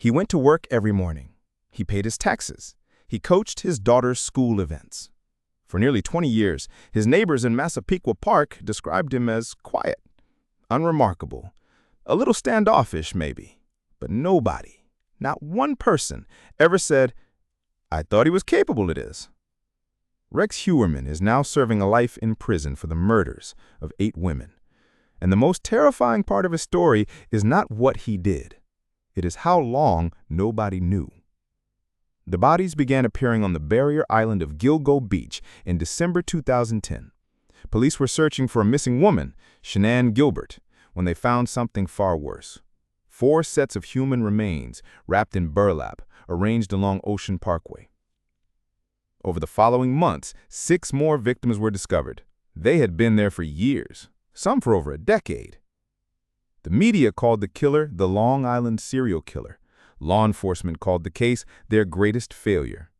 He went to work every morning. He paid his taxes. He coached his daughter's school events. For nearly 20 years, his neighbors in Massapequa Park described him as quiet, unremarkable, a little standoffish maybe. But nobody, not one person, ever said, "I thought he was capable of this." Rex Heuermann is now serving a life in prison for the murders of 8 women. And the most terrifying part of his story is not what he did. It is how long nobody knew. The bodies began appearing on the barrier island of Gilgo Beach in December 2010. Police were searching for a missing woman, Shanann Gilbert, when they found something far worse. 4 sets of human remains wrapped in burlap, arranged along Ocean Parkway. Over the following months, 6 more victims were discovered. They had been there for years, some for over a decade. The media called the killer the Long Island serial killer. Law enforcement called the case their greatest failure.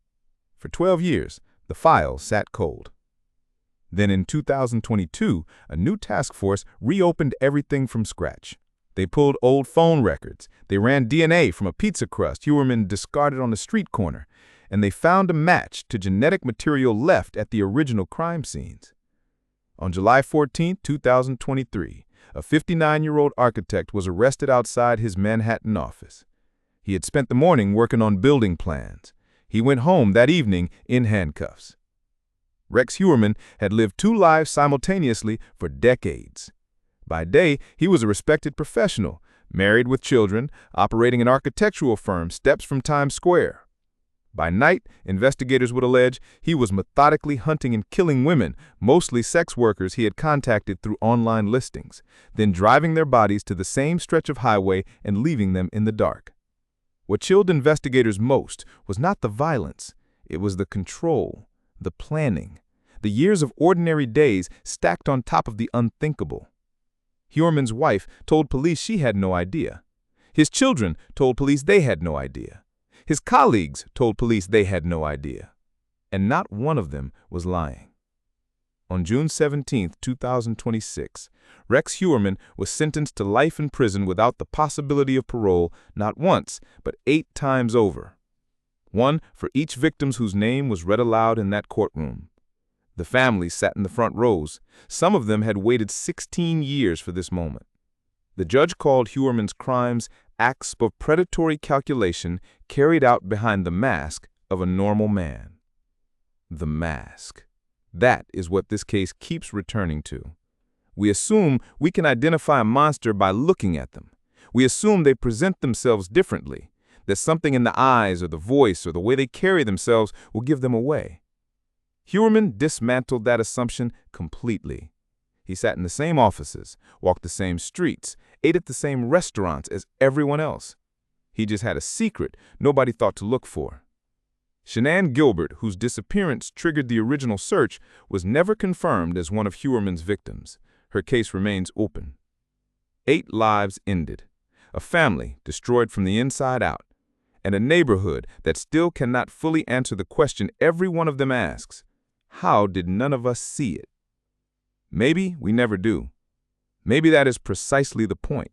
For 12 years, the file sat cold. Then in 2022, a new task force reopened everything from scratch. They pulled old phone records. They ran DNA from a pizza crust Heuermann discarded on the street corner, and they found a match to genetic material left at the original crime scenes. On July 14, 2023, a 59-year-old architect was arrested outside his Manhattan office. He had spent the morning working on building plans. He went home that evening in handcuffs. Rex Heuermann had lived 2 lives simultaneously for decades. By day, he was a respected professional, married with children, operating an architectural firm steps from Times Square. By night, investigators would allege he was methodically hunting and killing women, mostly sex workers he had contacted through online listings, then driving their bodies to the same stretch of highway and leaving them in the dark. What chilled investigators most was not the violence, it was the control, the planning, the years of ordinary days stacked on top of the unthinkable. Heuermann's wife told police she had no idea. His children told police they had no idea. His colleagues told police they had no idea. And not one of them was lying. On June 17, 2026, Rex Heuermann was sentenced to life in prison without the possibility of parole not once, but 8 times over. 1 for each victim whose name was read aloud in that courtroom. The families sat in the front rows. Some of them had waited 16 years for this moment. The judge called Heuermann's crimes acts of predatory calculation carried out behind the mask of a normal man. The mask. That is what this case keeps returning to. We assume we can identify a monster by looking at them. We assume they present themselves differently, that something in the eyes or the voice or the way they carry themselves will give them away. Heuermann dismantled that assumption completely. He sat in the same offices, walked the same streets, ate at the same restaurants as everyone else. He just had a secret nobody thought to look for. Shanann Gilbert, whose disappearance triggered the original search, was never confirmed as one of Heuermann's victims. Her case remains open. 8 lives ended, a family destroyed from the inside out, and a neighborhood that still cannot fully answer the question every one of them asks: how did none of us see it? Maybe we never do. Maybe that is precisely the point.